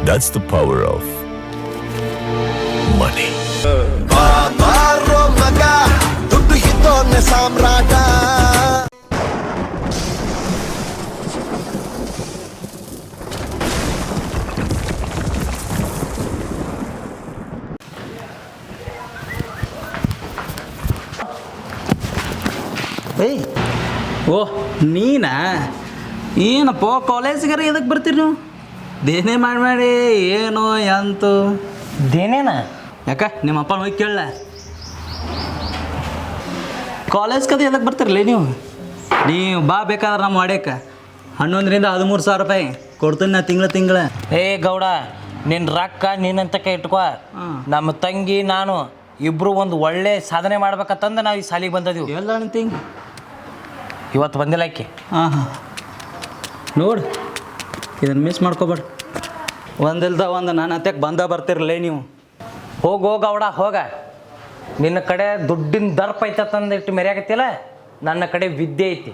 That's the power of money. ಸಾಮ್ರಾಟ ಏಯ್ ಓ ನೀನಾ ಏನಪ್ಪ ಕಾಲೇಜಿಗಾರ ಎದಕ್ಕೆ ಬರ್ತೀರಿ ನೀವು ದೇನೇ ಮಾಡಿ ಏನು ಎಂತು ದೇನೇನ ಯಾಕ ನಿಮ್ಮ ಅಪ್ಪ ಹೋಗಿ ಕೇಳಲ್ಲ ಕಾಲೇಜ್ ಕದ ಎದಕ್ಕೆ ಬರ್ತಿರಲ್ಲ ನೀವು ಬಾ ಬೇಕಾದ್ರೆ ನಮ್ಮ ಮಾಡ್ಯಕ್ಕೆ 11,000-13,000 ರೂಪಾಯಿ ಕೊಡ್ತೀನಿ ನಾ ತಿಂಗಳ ಏ ಗೌಡ ನಿನ್ನ ರೊಕ್ಕ ನೀನಂತಕ್ಕೆ ಇಟ್ಕೋ. ನಮ್ಮ ತಂಗಿ ನಾನು ಇಬ್ಬರು ಒಂದು ಒಳ್ಳೆ ಸಾಧನೆ ಮಾಡ್ಬೇಕಂತಂದು ನಾವು ಈ ಸಾಲಿಗೆ ಬಂದದೀವಿ. ಎಲ್ಲ ತಿಂಗ್ ಇವತ್ತು ಬಂದಿಲ್ಲ ಆಕೆ. ಹಾಂ ನೋಡಿ ಇದನ್ನು ಮಿಸ್ ಮಾಡ್ಕೊಬೇಡ. ಒಂದಿಲ್ದ ಒಂದು ನನ್ನ ಹತ್ಯಕ್ಕೆ ಬರ್ತಿರಲೇ ನೀವು. ಹೋಗು ಗೌಡ ಹೋಗ. ನಿನ್ನ ಕಡೆ ದುಡ್ಡಿನ ದರ್ಪ ಐತಂದಿಟ್ಟು ಮೆರೆಯಾಗತ್ತಿಲ್ಲ, ನನ್ನ ಕಡೆ ವಿದ್ಯೆ ಐತಿ.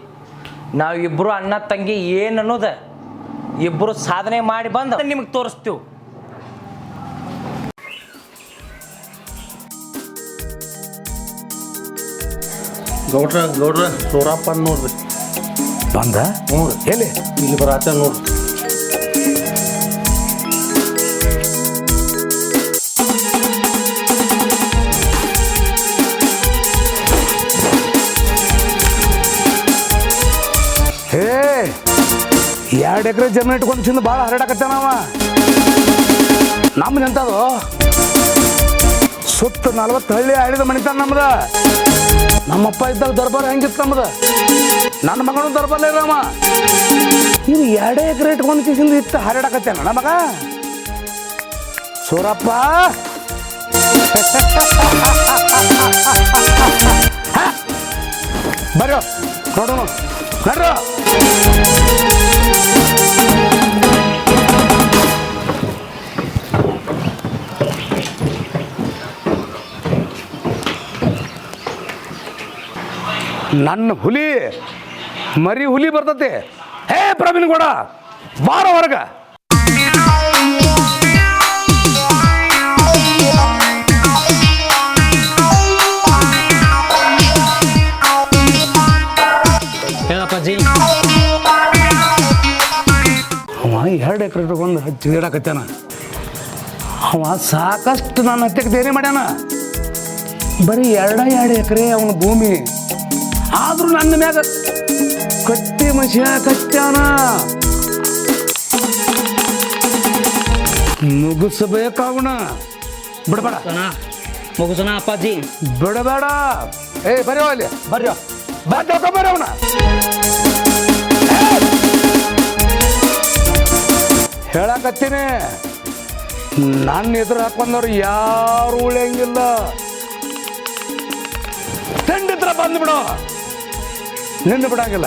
ನಾವು ಇಬ್ಬರು ಅಣ್ಣ ತಂಗಿ ಏನು ಅನ್ನೋದು ಇಬ್ಬರು ಸಾಧನೆ ಮಾಡಿ ಬಂದು ನಿಮಗೆ ತೋರಿಸ್ತೀವಿ. ಗೌಡ್ರ ಸೂರಪ್ಪ ನೋಡ್ರಿ ಬಂದ ನೋಡ್ರಿ ಎಲ್ಲಿ ಇಲ್ಲಿ ಬರಾತ ನೋಡ್ರಿ. ಹೇ 2 ಎಕರೆ ಜಮೀನು ಇಟ್ಕೊಂಡು ಚಿಂದ ಭಾಳ ಹರಡಕತ್ತಾನವ. ನಮ್ದು ಎಂಥದು ಸುತ್ತ 40 ಹಳ್ಳಿ ಹಳಿದ ಮಣಿತಾನ ನಮ್ದು. ನಮ್ಮಪ್ಪ ಇದ್ದಾಗ ದರ್ಬಾರ್ ಹೆಂಗಿತ್ತು ನಮ್ದು. ನನ್ನ ಮಗನು ದರ್ಬಾರ್ಲೇ ಇರಮ್ಮ. ಇದು 2 ಎಕರೆ ಇಟ್ಕೊಂಡು ಕಿಸಿಂದ ಇತ್ತು ಹರಡಕತ್ತಾನ ನಮಗ ಸೂರಪ್ಪ. ಬರ್ರೋ ನೋಡೋಣ ನಡ್ರೋ. ನನ್ನ ಹುಲಿ ಮರಿ ಹುಲಿ ಬರ್ತತಿ. ಹೇ ಪ್ರವೀಣ್ ಗೌಡ ಬಾರ ಹೊರಗ. ಹೇಳಪ್ಪಾಜಿ. ಅವ 2 ಎಕರೆ ಇಟ್ಕೊಂಡು ಹಚ್ಚಿಡಕತ್ತಾನ. ಅವ ಸಾಕಷ್ಟು ನನ್ನ ಹತ್ಯಕ್ಕೆ ದೇನೆ ಮಾಡ್ಯಾನ. ಬರೀ 2 ಎಕರೆ ಅವನ ಭೂಮಿ. ಆದ್ರೂ ನನ್ನ ಮ್ಯಾಗ ಕಟ್ಟಿ ಮನುಷ್ಯ ಕಟ್ಟ್ಯಾನ. ಮುಗಿಸ್ಬೇಕಾವಣ. ಬಿಡಬೇಡ ಮುಗಿಸೋಣ ಅಪ್ಪಾಜಿ. ಬಿಡಬೇಡ. ಏ ಬರ್ಯೋ ಅಲ್ಲಿ ಬರ್ಯೋ ಬರ್ರಿ ಅವನ. ಹೇಳಕತ್ತೀನಿ ನನ್ನ ಎದುರು ಹಾಕೊಂಡವ್ರು ಯಾರು ಉಳಿಯಂಗಿಲ್ಲ. ಖಂಡಿತರ ಬಂದ್ಬಿಡು. ನಿನ್ನ ಬಿಡಂಗಿಲ್ಲ.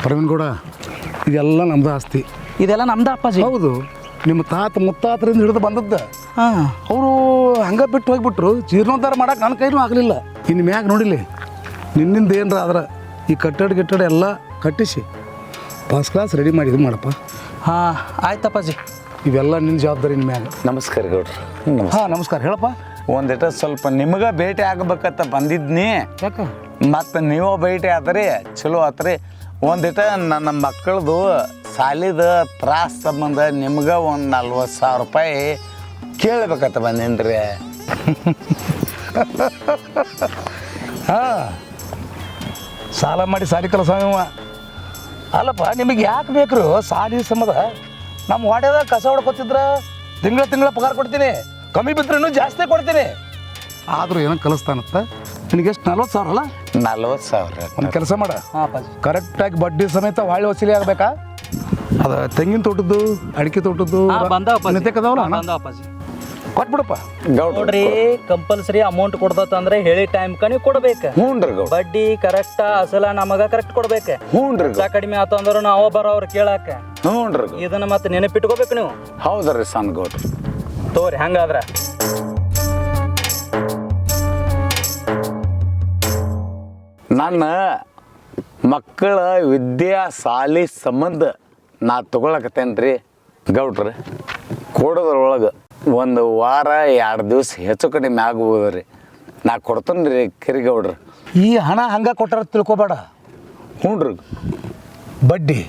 ಪ್ರವೀಣ್ ಗೌಡ ಇದೆಲ್ಲ ನಮ್ದು ಆಸ್ತಿ. ಇದೆಲ್ಲ ನಮ್ದ ಅಪ್ಪಾಜಿ. ಹೌದು, ನಿಮ್ಮ ತಾತ ಮುತ್ತಾತರಿಂದ ಹಿಡಿದು ಬಂದದ್ದು. ಹಾಂ, ಅವರು ಹಂಗೆ ಬಿಟ್ಟು ಹೋಗ್ಬಿಟ್ರು. ಜೀರ್ಣೋದ್ಧಾರ ಮಾಡಕ್ಕೆ ನನ್ನ ಕೈನೂ ಆಗಲಿಲ್ಲ. ಇನ್ನು ಮ್ಯಾಗ ನೋಡಿಲಿ ನಿನ್ನಿಂದ ಏನರ ಆದ್ರೆ ಈ ಕಟ್ಟಡ ಎಲ್ಲ ಕಟ್ಟಿಸಿ ಫಸ್ಟ್ ಕ್ಲಾಸ್ ರೆಡಿ ಮಾಡಿ ಇದು ಮಾಡಪ್ಪ. ಹಾಂ ಆಯ್ತಪ್ಪಾಜಿ. ಇವೆಲ್ಲ ನಿನ್ನ ಜವಾಬ್ದಾರಿ ನಿಮ್ಮ ಮ್ಯಾಗ. ನಮಸ್ಕಾರ ಗೌಡ್ರಿ. ಹಾಂ ನಮಸ್ಕಾರ. ಹೇಳಪ್ಪ. ಒಂದಿಟ ಸ್ವಲ್ಪ ನಿಮ್ಗೆ ಭೇಟಿ ಆಗ್ಬೇಕಂತ ಬಂದಿದ್ನಿ. ಯಾಕೆ ಮತ್ತು ನೀವು ಭೇಟಿ ಆದ್ರಿ ಚಲೋ ಆತ್ರಿ. ಒಂದಿಟ ನನ್ನ ಮಕ್ಕಳದು ಸಾಲಿದ ತ್ರಾಸ ಸಂಬಂಧ ನಿಮ್ಗೆ ಒಂದು 40,000 ರೂಪಾಯಿ ಕೇಳಬೇಕಂತ ಬಂದೇನ್ರಿ. ಹಾಂ, ಸಾಲ ಮಾಡಿ ಸಾಲಿ ಕಲಸವ. ಅಲ್ಲಪ್ಪ ನಿಮಗೆ ಯಾಕೆ ಬೇಕ್ರು ಸಾಲಿ ಸಂಬಂಧ? ನಮ್ಮ ವಾಡ್ಯದಾಗ ಕಸ ಹೊಡ್ಕೊತಿದ್ರ ತಿಂಗಳ ಪಗಾರ ಕೊಡ್ತೀನಿ. ಕಮ್ಮಿ ಬಿದ್ರೂ ಜಾಸ್ತಿ ಕೊಡ್ತೀನಿ. ಆದರೂ ಏನೋ ಕಲಿಸ್ತಾನತ್ತ. ನಿನಗೆ ಎಷ್ಟು 40,000 ಅಲ್ಲ? 40,000. ಒಂದು ಕೆಲಸ ಮಾಡ. ಹಾಂ ಅಪ್ಪಾಜಿ. ಕರೆಕ್ಟಾಗಿ ಬಡ್ಡಿ ಸಮೇತ ಹೊಳ್ಳಿ ವಸೂಲಿ ಆಗಬೇಕಾ? ಅದು ತೆಂಗಿನ ತೋಟದ್ದು, ಅಡಿಕೆ ತೋಟದ್ದು ಬಂದವಲ್ಲ ಅದಾವಲ್ಲ. ಬಂದವ ಅಪ್ಪಾಜಿ. ಕೊಟ್ಬಿಡಪ್ಪ. ಗೌಡ್ರ ನೋಡ್ರಿ ಕಂಪಲ್ಸರಿ ಅಮೌಂಟ್ ಕೊಡ್ತಂದ್ರೆ ಹೇಳಿ ಟೈಮ್ ನೀವು ಕೊಡ್ಬೇಕು. ಹ್ಞೂನ್ರಿ ಗೌಡ್ರ, ಬಡ್ಡಿ ಕರೆಕ್ಟ್ ಅಸಲ ನಮಗ ಕರೆಕ್ಟ್ ಕೊಡ್ಬೇಕು. ಹ್ಞೂನ್ರಿ ಖರ್ಚ ಕಡಿಮೆ ಆತಂದ್ರ ನಾವು ಬರೋವ್ರು ಕೇಳಾಕ ಹ್ಞೂನ್ರಿ ಇದನ್ನ ಮತ್ತೆ ನೆನಪಿಟ್ಕೋಬೇಕು ನೀವು. ಹೌದ್ರಿ ಸಣ್ಣ ಗೌಡ್ರ. ತೋರಿ ಹಂಗಾದ್ರ ನನ್ನ ಮಕ್ಕಳ ವಿದ್ಯಾ ಸಾಲಿ ಸಂಬಂಧ ನಾ ತಗೊಳಕತ್ತೇನೆ ರೀ ಗೌಡ್ರ. ಕೊಡೋದ್ರೊಳಗೆ ಒಂದು ವಾರ 2 ದಿವಸ ಹೆಚ್ಚು ಕಡಿಮೆ ಆಗ್ಬೋದು ರೀ. ನಾ ಕೊಡ್ತೇನೆ ರೀ ಕಿರಿಗೌಡ್ರ. ಈ ಹಣ ಹಂಗೆ ಕೊಟ್ಟಾರ ತಿಳ್ಕೊಬೇಡ. ಹ್ಞೂನ್ರಿ ಬಡ್ಡಿ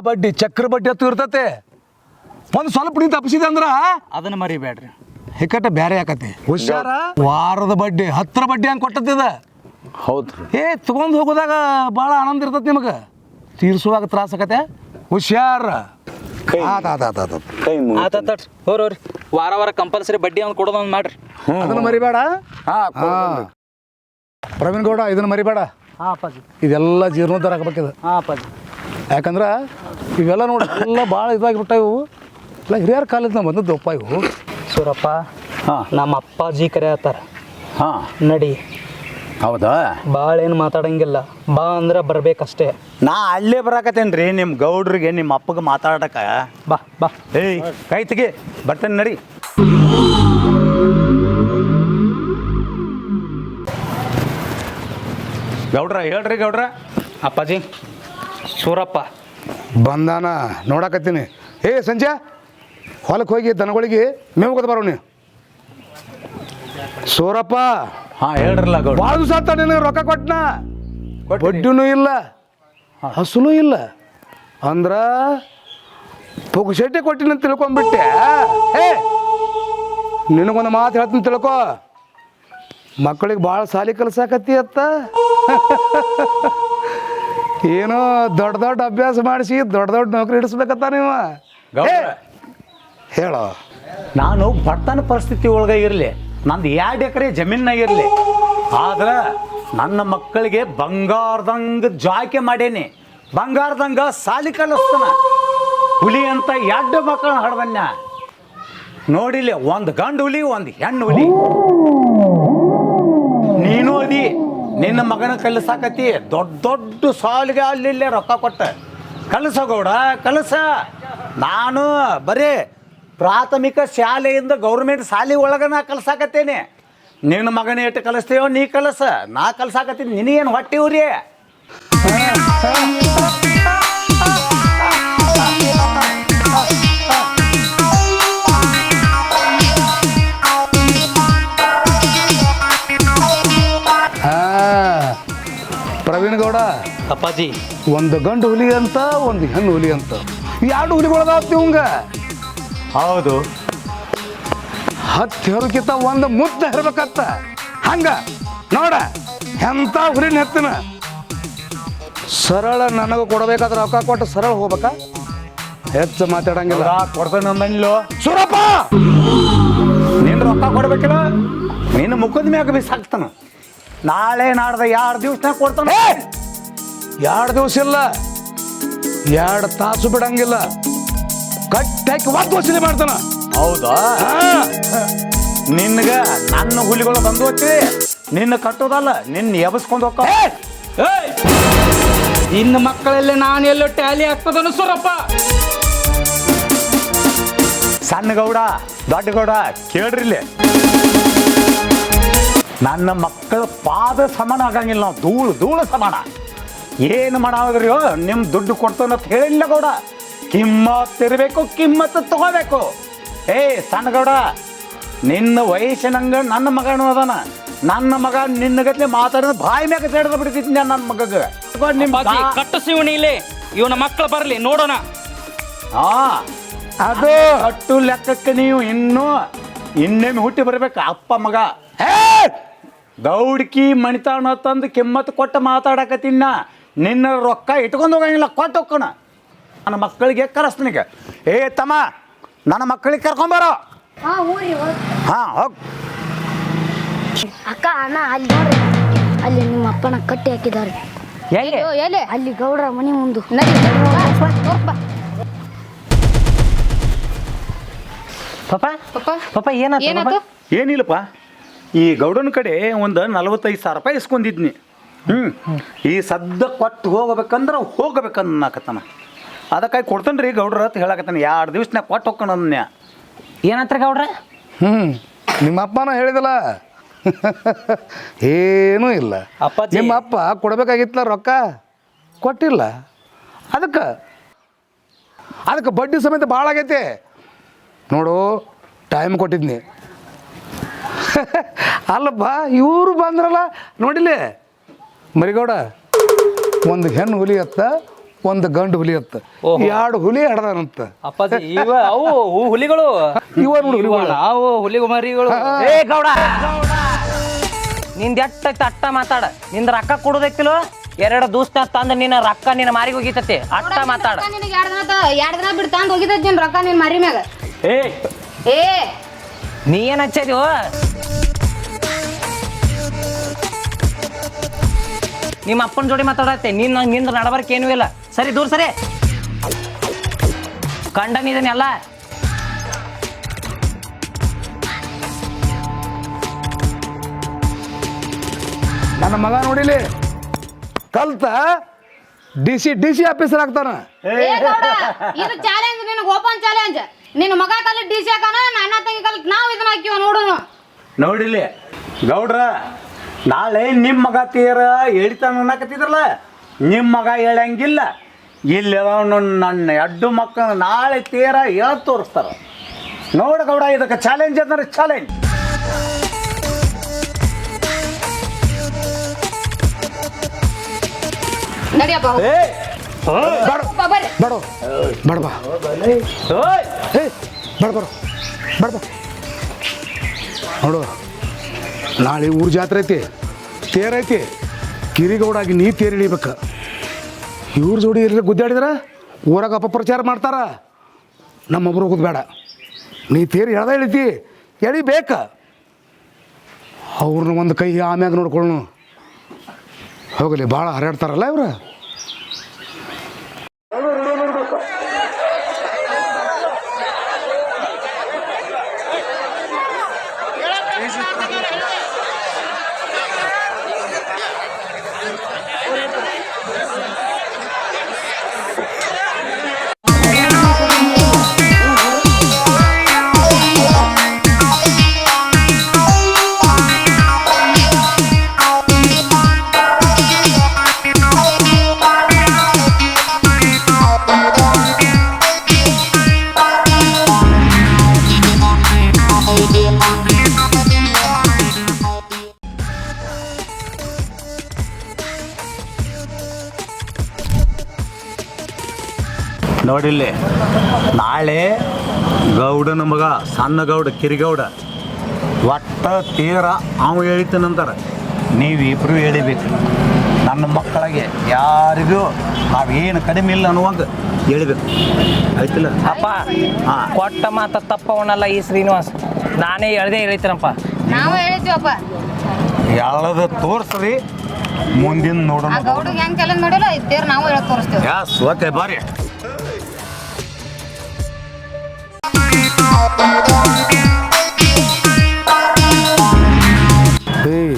ಬಡ್ಡಿ ಚಕ್ರ ಬಡ್ಡಿ ಹತ್ತು ಇರ್ತತೆ. ಒಂದು ಸ್ವಲ್ಪ ನೀ ತಪ್ಪಿಸಿದೆ ಅಂದ್ರೆ ಅದನ್ನ ಮರಿಬೇಡ್ರಿ. ಹಿಕ್ಕಟ್ಟ ಬೇರೆ ಆಕತಿ. ಹುಷಾರ. ವಾರದ ಬಡ್ಡಿ 10 ಬಡ್ಡಿ ಹಂಗೆ ಕೊಟ್ಟದ. ಹೌದ್ರಿ. ತಗೊಂಡು ಹೋಗೋದಾಗ ಭಾಳ ಆನಂದ ಇರ್ತೈತಿ ನಿಮಗೆ, ತೀರ್ಸುವಾಗ ತ್ರಾಸ ಆಕತೆ. ಹುಷಾರ. ಕೈ ಕೈ ಆತಟ್ರಿ ಹೋರಿ ವಾರ ಕಂಪಲ್ಸರಿ ಬಡ್ಡಿ ಒಂದು ಕೊಡೋದು ಒಂದು ಮಾಡ್ರಿ. ಅದನ್ನು ಮರಿಬೇಡ. ಹಾಂ ಪ್ರವೀಣ್ ಗೌಡ ಇದನ್ನು ಮರಿಬೇಡ. ಹಾಂ ಅಪ್ಪಾಜಿ. ಇದೆಲ್ಲ ಜೀರ್ಣೋದ್ಧಾರ ಆಗ್ಬೇಕಿದೆ. ಹಾಂ ಅಪ್ಪಾಜಿ. ಯಾಕಂದ್ರೆ ಇವೆಲ್ಲ ನೋಡಿ ಎಲ್ಲ ಭಾಳ ಇದಾಗಿಬಿಟ್ಟ. ಇವು ಎಲ್ಲ ಹಿರಿಯರ ಕಾಲದ ನಾವು ಬಂದದ್ದಪ್ಪ ಇವು. ಸೂರಪ್ಪ, ಹಾಂ ನಮ್ಮ ಅಪ್ಪಾಜಿ ಕರೆ ಆತಾರ. ಹಾಂ ನಡಿ. ಹೌದಾ? ಭಾಳ ಏನು ಮಾತಾಡಂಗಿಲ್ಲ, ಬಾ ಅಂದ್ರೆ ಬರ್ಬೇಕಷ್ಟೇ. ನಾ ಅಲ್ಲೇ ಬರಾಕತ್ತೇನೆ ರೀ ನಿಮ್ಮ ಗೌಡ್ರಿಗೆ ನಿಮ್ಮ ಅಪ್ಪಗೆ ಮಾತಾಡಕ. ಬಾ ಬಾ. ಏಯ್ ಕೈ ತೆಗಿ, ಬರ್ತೇನೆ ನಡಿ. ಗೌಡ್ರ ಹೇಳ್ರಿ ಗೌಡ್ರ. ಅಪ್ಪಾಜಿ ಸೂರಪ್ಪ ಬಂದಾನ ನೋಡಕತ್ತೀನಿ. ಸಂಜೆ ಹೊಲಕ್ಕೆ ಹೋಗಿ ದನಗಳಿಗೆ ಮೇವು ಕೊಟ್ಟು ಬರೋ ನೀವು. ಸೂರಪ್ಪ ಹಾಂ ಹೇಳ್ರಲ್ಲ ಗೌಡ್ರ. ಭಾಳ ದಿವಸ ಆತ ನಿನಗೆ ರೊಕ್ಕ ಕೊಟ್ಟನ. ಬಡ್ಡಿನೂ ಇಲ್ಲ, ಹಸುನೂ ಇಲ್ಲ, ಅಂದ್ರೆ ಪುಗ್ಸೆಟ್ಟಿ ಕೊಟ್ಟಿನ ತಿಳ್ಕೊಂಡ್ಬಿಟ್ಟೆ. ನಿನಗೊಂದು ಮಾತು ಹೇಳ್ತೀನಿ ತಿಳ್ಕೊ. ಮಕ್ಕಳಿಗೆ ಭಾಳ ಸಾಲಿ ಕಲ್ಸಾಕತ್ತಿ ಅತ್ತ. ಏನೋ ದೊಡ್ಡ ಅಭ್ಯಾಸ ಮಾಡಿಸಿ ದೊಡ್ಡ ನೌಕರಿ ಹಿಡಿಸ್ಬೇಕತ್ತ ನೀವು. ಗೌಡ್ರ ಹೇಳೋ. ನಾನು ಬಡತನ ಪರಿಸ್ಥಿತಿ ಒಳಗೆ ಇರಲಿ, ನಂದು 2 ಎಕರೆ ಜಮೀನಾಗ ಇರಲಿ, ಆದ್ರೆ ನನ್ನ ಮಕ್ಕಳಿಗೆ ಬಂಗಾರದಂಗೆ ಜಾಯ್ಕೆ ಮಾಡೇನಿ. ಬಂಗಾರದಂಗೆ ಸಾಲಿ ಕಲಿಸ್ತಾನ. ಹುಲಿ ಅಂತ 2 ಮಕ್ಕಳನ್ನ ಹಡ್ದನ್ನ ನೋಡಿಲ್ಲ. ಒಂದು ಗಂಡು ಹುಲಿ, ಒಂದು ಹೆಣ್ಣು ಹುಲಿ. ನೀನು ಅದಿ ನಿನ್ನ ಮಗನ ಕಲಿಸಾಕತಿ. ದೊಡ್ಡ ಸಾಲಿಗೆ ಅಲ್ಲಿ ರೊಕ್ಕ ಕೊಟ್ಟ ಕಲಸ ಗೌಡ ಕಲಸ. ನಾನು ಬರೀ ಪ್ರಾಥಮಿಕ ಶಾಲೆಯಿಂದ ಗೌರ್ಮೆಂಟ್ ಶಾಲೆ ಒಳಗೆ ನಾ ಕಲ್ಸಾಕತ್ತೇನೆ. ನಿನ್ನ ಮಗನ ಎಷ್ಟು ಕಲಿಸ್ತೇವೋ ನೀ ಕಲಸ, ನಾ ಕಲ್ಸಾಕತ್ತೀನಿ. ನಿನಗೇನು ಹೊಟ್ಟಿವ್ರಿ? ಪ್ರವೀಣ್ ಗೌಡ, ಅಪ್ಪಾಜಿ ಒಂದು ಗಂಡು ಹುಲಿ ಅಂತ ಒಂದು ಹೆಣ್ಣು ಹುಲಿ ಅಂತ 2 ಹುಲಿಗಳದಾವತ್ತಿ ಇವಂಗ. ಹೌದು. 10 ಹೆರಕ್ಕಿಂತ ಒಂದು ಮುದ್ದ ಹೆರ್ಬೇಕತ್ತ. ಹಂಗ ನೋಡ ಎಂಥ ಹುಲಿನ ಹೆತ್ತಿನ. ಸರಳ ನನಗೆ ಕೊಡಬೇಕಾದ್ರೆ ರೊಕ್ಕ ಕೊಟ್ಟು ಸರಳ ಹೋಗ್ಬೇಕಾ? ಹೆಚ್ಚು ಮಾತಾಡಂಗಿಲ್ಲ. ಕೊಡ್ತಾನೆ ಅಂದನಿಲ್ಲೋ ಸೂರಪ್ಪ. ನೀನು ರೊಕ್ಕ ಕೊಡ್ಬೇಕಿಲ್ಲ, ನಿನ್ನ ಮುಖದ ಮ್ಯಾಗ ಬಿಸಾಕ್ತಾನ. ನಾಳೆ ನಾಡ್ದ 2 ದಿವಸನಾಗ ಕೊಡ್ತಾನೆ. 2 ದಿವಸ ಇಲ್ಲ, 2 ತಾಸು ಬಿಡಂಗಿಲ್ಲ. ಕಟ್ಟಾಕಿ 1 ವಸೂಲಿ ಮಾಡ್ತಾನ. ಹೌದಾ? ನಿನ್ಗ ನನ್ನ ಹುಲಿಗಳು ಬಂದು ಹೋಗ್ತೀವಿ, ನಿನ್ನ ಕಟ್ಟೋದಲ್ಲ, ನಿನ್ನ ಎಬಸ್ಕೊಂಡು ಹೋಗ್ಕ. ಇನ್ನು ಮಕ್ಕಳಲ್ಲಿ ನಾನು ಎಲ್ಲೋ ಟ್ಯಾಲಿ ಆಗ್ತದನು ಸೂರಪ್ಪ. ಸಣ್ಣ ಗೌಡ ದೊಡ್ಡ ಗೌಡ ಕೇಳ್ರಿಲ್ಲಿ. ನನ್ನ ಮಕ್ಕಳ ಪಾದ ಸಮಾನ ಆಗಂಗಿಲ್ಲ ನಾವು, ಧೂಳು ಸಮಾನ. ಏನು ಮಾಡಾದ್ರಿ ನಿಮ್ಮ ದುಡ್ಡು ಕೊಡ್ತಾನಂತ ಹೇಳಿಲ್ಲ ಗೌಡ. ಕಿಮ್ಮತ್ ಇರಬೇಕು, ಕಿಮ್ಮತ್ತು ತಗೋಬೇಕು. ಸಣ್ಣ ಗೌಡ, ನಿನ್ನ ವಯಸ್ಸಿನಂಗ ನನ್ನ ಮಗನೂ ಅದಾನ. ನನ್ನ ಮಗ ನಿನ್ನ ಗತ್ಲೆ ಮಾತಾಡಿದ ಬಾಯಿ ಮ್ಯಾಗ ಸೇಡ್ದ ಬಿಡ್ತಿದ್ದೆ ನನ್ನ ಮಗಗೆ. ಕಟ್ಟಿಸಿವಣಿ ಇಲ್ಲಿ ಇವನ ಮಕ್ಕಳು ಬರಲಿ ನೋಡೋಣ. ಅದು ಅಟ್ಟು ಲೆಕ್ಕಕ್ಕೆ ನೀವು ಇನ್ನೇನು ಹುಟ್ಟಿ ಬರ್ಬೇಕು ಅಪ್ಪ ಮಗ. ದೌಡ್ಕಿ ಮಣಿತಾಣ ತಂದು ಕಿಮ್ಮತ್ತು ಕೊಟ್ಟು ಮಾತಾಡಕತ್ತಿನ. ನಿನ್ನ ರೊಕ್ಕ ಇಟ್ಕೊಂಡು ಹೋಗಂಗಿಲ್ಲ, ಕೊಟ್ಟು ಹೋಗೋಣ. ನನ್ನ ಮಕ್ಕಳಿಗೆ ಕರೆಸ್ತೀನಿಗೆ. ತಮ್ಮ, ನನ್ನ ಮಕ್ಕಳಿಗೆ ಕರ್ಕೊಂಬರೋ. ಹಾಂ ಹೋಗ್. ಅಕ್ಕ ಅಣ್ಣ ಅಲ್ಲಿ ನೋಡ್ರಿ, ಅಲ್ಲಿ ನಿಮ್ಮ ಅಪ್ಪನ ಕಟ್ಟಿ ಹಾಕಿದ್ದಾರೆ. ಎಲ್ಲಿ? ಅಲ್ಲಿ ಗೌಡ್ರ ಮನೆ ಮುಂದೆ. ನಡಿ. ಪಾಪ ಪಪ್ಪ ಪಾಪ ಏನಾಯ್ತು ಏನಾಯ್ತು ಏನಿಲ್ಲಪ್ಪ, ಈ ಗೌಡನ ಕಡೆ ಒಂದು 45,000 ಇಸ್ಕೊಂಡಿದ್ನಿ. ಈ ಸದ್ದ ಕೊಟ್ಟು ಹೋಗ್ಬೇಕನ್ನಕತ್ತಾನ. ಅದಕ್ಕಾಗಿ ಕೊಡ್ತಾನೆ ರೀ ಗೌಡ್ರ ಅಂತ ಹೇಳಕತ್ತಾನೆ. 2 ದಿವ್ಸನಾಗ ಕೊಟ್ಟು ಹೋಗ್ಕಣನ್ಯ. ಏನಂತ್ರ ಗೌಡ್ರ? ನಿಮ್ಮ ಅಪ್ಪನ ಹೇಳಿದಲ್ಲ ಏನೂ ಇಲ್ಲ. ಅಪ್ಪಾಜಿ. ನಿಮ್ಮ ಅಪ್ಪ ಕೊಡ್ಬೇಕಾಗಿತ್ತಲ್ಲ ರೊಕ್ಕ, ಕೊಟ್ಟಿಲ್ಲ. ಅದಕ್ಕೆ ಬಡ್ಡಿ ಸಮೇತ ಭಾಳ ಆಗೈತೆ ನೋಡು. ಟೈಮ್ ಕೊಟ್ಟಿದ್ನಿ. ಅಲ್ಲಪ್ಪ, ಇವರು ಬಂದ್ರಲ್ಲ ನೋಡಿಲಿ ಮರಿಗೌಡ, ಒಂದು ಹೆಣ್ಣು ಹುಲಿ ಅತ್ತ, ಒಂದು ಗಂಡು ಹುಲಿ ಅತ್ತ, 2 ಹುಲಿ ಹಡ್ದಾನಂತ. ಅಪ್ಪಾಜಿ ಅವು ಹುಲಿಗಳು ಇವ ನೋಡಿ ಹುಲಿಗಳು. ಅವು ಹುಲಿ ಮರಿಗಳು. ಏ ಗೌಡ, ನಿಂದ ಎಟ್ಟೈತೆ ಅಟ್ಟ ಮಾತಾಡ. ನಿಂದ ರೊಕ್ಕ ಕೊಡೋದೈತಿಲೋ, 2 ದಿವಸ ತಂದು ನಿನ್ನ ರೊಕ್ಕ ನಿನ್ನ ಮಾರಿಗೆ ಹೋಗಿತತಿ. ಅಟ್ಟ ಮಾತಾಡ. ನಿನಗೆ 2 ದಿನ ಬಿಟ್ಟು ತಂದು ಹೋಗಿದ್ದ ನಿನ್ ರೊಕ್ಕ ನಿನ್ ಮರಿ ಮ್ಯಾಗ. ಏ ನೀ ಏನ್ ಹಚ್ಚಿದ್ಯೋ? ನಿಮ್ಮ ಅಪ್ಪನ ಜೋಡಿ ಮಾತಾಡತ್ತೆ. ನಿಂದ ನಡಬರ್ಕ್ ಏನೂ ಇಲ್ಲ. ಸರಿ, ದೂರ ಸರಿ. ಕಂಡನಿದನೆಲ್ಲ ನನ್ನ ಮಗ ನೋಡಿಲಿ ಕಲ್ತ ಡಿ ಸಿ ಆಫೀಸರ್ ಆಗ್ತಾನ. ಏ ಗೌಡ, ಇದು ಚಾಲೆಂಜ್, ನಿನಗೆ ಓಪನ್ ಚಾಲೆಂಜ್. ನಿನ್ನ ಮಗ ಕಲ್ DC ಹಾಕನ, ಅಣ್ಣ ತಂಗಿ ಕಲ್ ನಾವು ಇದನ್ನ ಹಾಕಿವ ನೋಡುನು. ನೋಡಿಲಿ ಗೌಡ್ರ, ನಾಳೆ ನಿಮ್ಮ ಮಗ ತೀರ ಹೇಳ್ತಾನ ಅನ್ನಕತ್ತಿದ್ರಲ್ಲ, ನಿಮ್ಮ ಮಗ ಹೇಳಂಗಿಲ್ಲ. ಇಲ್ಲಿ ನನ್ನ 2 ಮಕ್ಕಳು ನಾಳೆ ತೀರ ಹೇಳಿ ತೋರಿಸ್ತಾರ. ನೋಡ ಗೌಡ, ಇದಕ್ಕೆ ಚಾಲೆಂಜ್ ಅಂದ್ರೆ ಚಾಲೆಂಜ್. ನಡಿಯಪ್ಪ ಬರ್ರಿ. ಬಡೋ ಬಡಬಾ ಏ ಬಡಬರೋ ಬಡಬ ನೋಡು, ನಾಳೆ ಊರ ಜಾತ್ರೆ ಐತಿ, ತೇರೈತಿ. ಕಿರಿಗೌಡಾಗಿ ನೀ ತೇರು ಹಿಡಿಬೇಕು. ಇವ್ರ ಜೋಡಿ ಎಲ್ಲ ಗುದ್ದಾಡಿದ್ರ ಊರಾಗ ಅಪಪ್ರಚಾರ ಮಾಡ್ತಾರ. ನಮ್ಮೊಬ್ರು ಹೋಗೋದು ಬೇಡ. ನೀ ತೇರು ಎಳ್ದ ಇಳಿತಿ, ಎಳಿಬೇಕ. ಅವ್ರನ್ನ ಒಂದು ಕೈ ಆಮ್ಯಾಗ ನೋಡ್ಕೊಳ್ಳು. ಹೋಗಲಿ, ಭಾಳ ಹರಡ್ತಾರಲ್ಲ ಇವ್ರು. ನೋಡಿಲ್ಲಿ, ನಾಳೆ ಗೌಡನ ಮಗ ಸಣ್ಣ ಗೌಡ ಕಿರಿಗೌಡ ಒಟ್ಟ ತೀರ ಅವ ಹೇಳಿತನಂತಾರೆ. ನೀವಿಬ್ರು ಹೇಳಿಬೇಕು. ನನ್ನ ಮಕ್ಕಳಿಗೆ ಯಾರಿಗೂ ನಾವೇನು ಕಡಿಮೆ ಇಲ್ಲ ಅನ್ನುವಂಗೆ ಹೇಳ್ಬೇಕು, ಆಯ್ತಿಲ್ಲ? ಅಪ್ಪ, ಕೊಟ್ಟ ಮಾತ ತಪ್ಪವನಲ್ಲ ಈ ಶ್ರೀನಿವಾಸ್. ನಾನೇ ಹೇಳ್ದೆ ಹೇಳ್ತೀನಪ್ಪ. ನಾವು ಹೇಳಿದ್ವಪ್ಪ, ಎಳದ ತೋರಿಸ್ರಿ, ಮುಂದಿನ ನೋಡೋಣ. ಆ ಗೌಡಿಗೆ ಹೆಂಗ್ ಚಾಲೆಂಜ್ ಮಾಡಿಲ್ಲ ಇದ್ದೇರ್ ನಾವು ಹೇಳಕ್ ತೋರಿಸ್ತೇವೆ. ಯಾಸ್ ಓಕೆ, ಬಾರಿ. ಏಯ್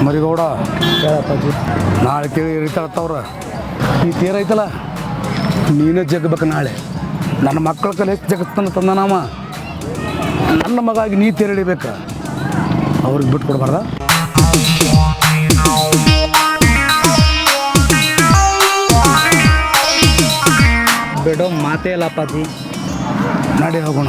ಮರಿಗೌಡ, ನಾಳೆ ಕೇಳಿ ಇರ್ತಾಳತ್ತವ್ರ. ಈ ತೇರೈತಲ್ಲ, ನೀನೇ ಜಗ್ಬೇಕು ನಾಳೆ. ನನ್ನ ಮಕ್ಕಳ ಕಲೆ ಹೆಚ್ಚು ಜಗತ್ತನ್ನು ತಂದ ನಾಮ. ನನ್ನ ಮಗಾಗಿ ನೀ ತೇರು ಹಿಡಿಬೇಕ, ಅವ್ರಿಗೆ ಬಿಟ್ಟು ಕೊಡ್ಬಾರ್ದ. ಬಿಡೋ ಮಾತೇ ಇಲ್ಲ ಅಪ್ಪಾಜಿ. ನಡಿ ಹೋಗೋಣ.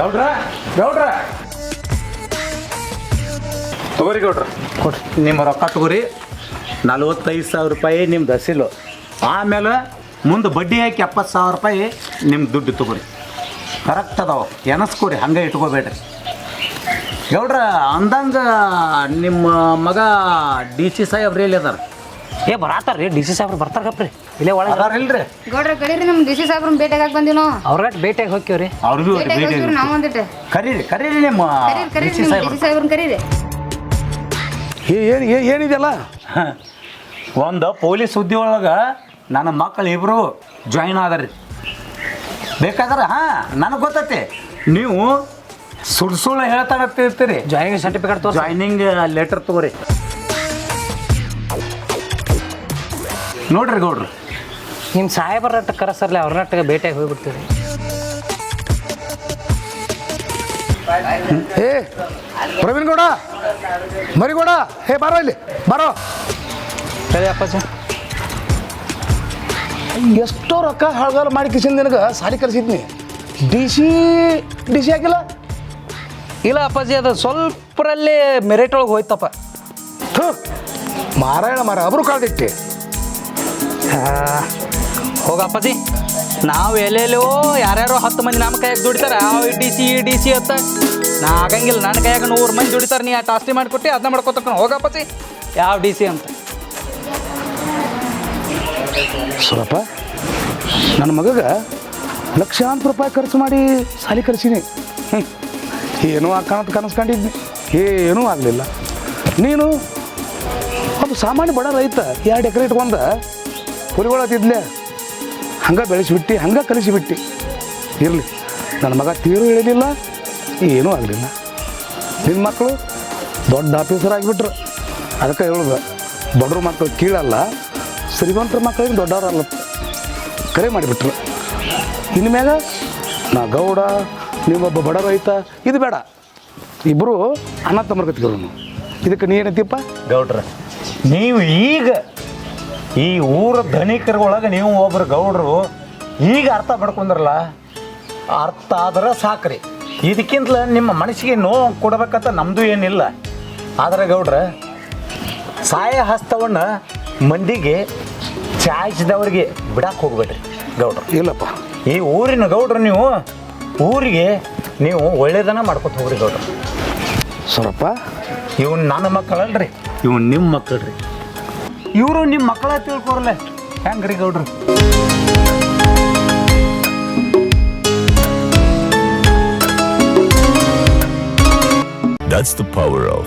ಗೌಡ್ರ ಗೌಡ್ರ ತಗೋರಿ ಗೌಡ್ರ ಕೊಡ್ರಿ ನಿಮ್ಮ ರೊಕ್ಕ ತಗೋರಿ 45,000 ರೂಪಾಯಿ ನಿಮ್ಮ ದಸಿಲು ಆಮೇಲೆ ಮುಂದೆ ಬಡ್ಡಿ ಹಾಕಿ 70,000 ರೂಪಾಯಿ ನಿಮ್ಮ ದುಡ್ಡು ತಗೋರಿ ಕರೆಕ್ಟ್ ಅದಾವ ಎನಸ್ಕೋರಿ ಹಂಗೆ ಇಟ್ಕೋಬೇಡ್ರಿ ಗೌಡ್ರ ಅಂದಂಗೆ ನಿಮ್ಮ ಮಗ ಡಿ ಸಿ ಸಾಹೇಬ್ರು ಎಲ್ಲಿ ಅದಾರ ಏ ಬರಾತಾರ್ರಿ ಡಿ ಸಿ ಸಾಹೇಬ್ರು ಬರ್ತಾರಪ್ರಿ ಇಲ್ಲೇ ಒಳಗೆ ಅದಾರ ಇಲ್ರಿ ಗೌಡ್ರ ಕಡೀರಿ ನಮ್ಮ ಡಿ ಸಿ ಸಾಹೇಬ್ರನ್ನ ಭೇಟಿಯಾಗಿ ಬಂದಿವಿ ನಾವು ಅವ್ರಗಟ್ಟು ಭೇಟಿಯಾಗಿ ಹೋಗ್ತೀವ್ರಿ ಅವ್ರಿಗೂ ಭೇಟಿಯಾಗಿ ಹೋಗ್ತೀವಿ ನಾವು ಒಂದಿಟ್ಟು ಕರೀರಿ ನಿಮ್ಮ ಕರೀರಿ ಡಿ ಸಿ ನಿಮ್ಮ ಡಿ ಸಿ ಸಾಹೇಬ್ರನ್ನ ಕರೀರಿ ಏನಿದೆಯಲ್ಲ ಒಂದು ಪೊಲೀಸ್ ಹುದ್ದೆ ಒಳಗೆ ನನ್ನ ಮಕ್ಕಳು ಇಬ್ಬರು ಜಾಯಿನ್ ಆದಾರ್ರಿ ಬೇಕಾದ್ರೆ ನನಗೆ ಗೊತ್ತೈತಿ ನೀವು ಸುಳ್ಳು ಹೇಳ್ತಾನತ್ತಿರ್ತೀರಿ ಜಾಯಿನಿಂಗ್ ಸರ್ಟಿಫಿಕೇಟ್ ತೋರಿಸಿ ಜಾಯ್ನಿಂಗ್ ಲೆಟರ್ ತಗೋರಿ ನೋಡ್ರಿ ಗೌಡ್ರು ನಿಮ್ಮ ಸಾಹೇಬರ ಕರೆಸರ್ಲಿ ಅವ್ರನ್ನಟ್ಟಿಗೆ ಭೇಟಿಯಾಗಿ ಹೋಗ್ಬಿಡ್ತೀವಿ ಏ ಪ್ರವೀಣ್ ಗೌಡ ಮರಿಗೌಡ ಹೇ ಬಾರೋ ಇಲ್ಲಿ ಬಾರೋ ಸರಿ ಅಪ್ಪಾಜಿ ಎಷ್ಟೋ ರೊಕ್ಕ ಹಾಳ್ಗಾಲ ಮಾಡಿ ಕಿಸಿಂದ ನಿನಗೆ ಸಾಲಿ ಕಲಿಸಿದ್ನಿ ಡಿ ಸಿ ಹಾಕಿಲ್ಲ ಇಲ್ಲ ಅಪ್ಪಾಜಿ ಅದು ಸ್ವಲ್ಪರಲ್ಲಿ ಮೆರಿಟ್ ಒಳಗೆ ಹೋಯ್ತಪ್ಪ. ಥು ಮಾರಾಯಣ ಮಾರ ಅಬ್ರು ಕಾಳ್ದಿಟ್ಟೆ ಹೋಗ ಅಪ್ಪಾಜಿ ನಾವು ಎಲ್ಲೆಲ್ಲೋ ಯಾರ್ಯಾರೋ 10 ಮಂದಿ ನಮ್ಮ ಕೈಯಾಗ ದುಡಿತಾರೆ ಡಿ ಸಿ ಅಂತ ನಾ ಆಗಂಗಿಲ್ಲ ನನ್ನ ಕೈಯಾಗ 100 ಮಂದಿ ದುಡಿತಾರೆ ನೀ ಆ ಟಾಸ್ಟಿ ಮಾಡಿಕೊಟ್ಟು ಅದನ್ನ ಮಾಡ್ಕೊತಕ್ಕ ಹೋಗಪ್ಪಚ್ಚಿ ಯಾವ ಡಿ ಸಿ ಅಂತ ಸುರಪ್ಪ ನನ್ನ ಮಗಗ ಲಕ್ಷಾಂತರ ರೂಪಾಯಿ ಖರ್ಚು ಮಾಡಿ ಸಾಲಿ ಕಲಿಸೀನಿ ಏನೂ ಕಾಣತ್ ಕನಸ್ಕೊಂಡಿದ್ನಿ ಏನೂ ಆಗಲಿಲ್ಲ ನೀನು ಒಂದು ಸಾಮಾನ್ಯ ಬಡ ರೈತ 2 ಎಕರೆ ಇಟ್ಕೊಂಡ ಕುರಿಗಳತ್ತಿದ್ಲೆ ಹಂಗೆ ಬೆಳೆಸಿಬಿಟ್ಟು ಹಂಗೆ ಕಲಿಸಿಬಿಟ್ಟು ಇರಲಿ ನನ್ನ ಮಗ ತೀರು ಹೇಳಿಲ್ಲ ಏನೂ ಆಗಲಿಲ್ಲ ನಿನ್ನ ಮಕ್ಕಳು ದೊಡ್ಡ ಆಫೀಸರ್ ಆಗಿಬಿಟ್ರು ಅದಕ್ಕೆ ಹೇಳೋದು ಬಡವ್ರ ಮಕ್ಕಳು ಕೀಳಲ್ಲ ಶ್ರೀಮಂತರ ಮಕ್ಕಳಿಗೆ ದೊಡ್ಡವರಲ್ಲ ಕರೆ ಮಾಡಿಬಿಟ್ರು ಇನ್ನು ಮ್ಯಾಗ ನಾ ಗೌಡ ನೀವೊಬ್ಬ ಬಡ ರೈತ ಇದು ಬೇಡ ಇಬ್ಬರು ಅಣ್ಣ ತಮ್ಮರ್ಗತ್ತಿದ್ರು ಇದಕ್ಕೆ ನೀ ಏನಂತೀಪ್ಪ ಗೌಡ್ರ ನೀವು ಈಗ ಈ ಊರ ಧನಿಕರೊಳಗೆ ನೀವು ಒಬ್ಬರು ಗೌಡ್ರು ಈಗ ಅರ್ಥ ಪಡ್ಕೊಂಡ್ರಲ್ಲ ಅರ್ಥ ಆದ್ರೆ ಸಾಕ್ರಿ ಇದಕ್ಕಿಂತಲ ನಿಮ್ಮ ಮನಸ್ಸಿಗೆ ನೋವು ಕೊಡ್ಬೇಕಂತ ನಮ್ಮದು ಏನಿಲ್ಲ ಆದರೆ ಗೌಡ್ರ ಸಹಾಯ ಹಸ್ತವನ್ನು ಮಂದಿಗೆ ಚಾಯ್ಸಿದವ್ರಿಗೆ ಬಿಡಕ್ಕೆ ಹೋಗ್ಬೇಡ್ರಿ ಗೌಡ್ರು ಇಲ್ಲಪ್ಪ ಈ ಊರಿನ ಗೌಡ್ರು ನೀವು ಊರಿಗೆ ನೀವು ಒಳ್ಳೇದನ್ನ ಮಾಡ್ಕೊತ ಹೋಗ್ರಿ ಗೌಡ್ರು ಸರಪ್ಪ ಇವ್ನು ನನ್ನ ಮಕ್ಕಳಲ್ರಿ ಇವ್ನು ನಿಮ್ಮ ಮಕ್ಕಳ್ರಿ ಇವರು ನಿಮ್ಮ ಮಕ್ಕಳ ತಿಳ್ಕೊರ್ಲೆ ಹೆಂಗ್ರಿ ಗೌಡ್ರು That's the power of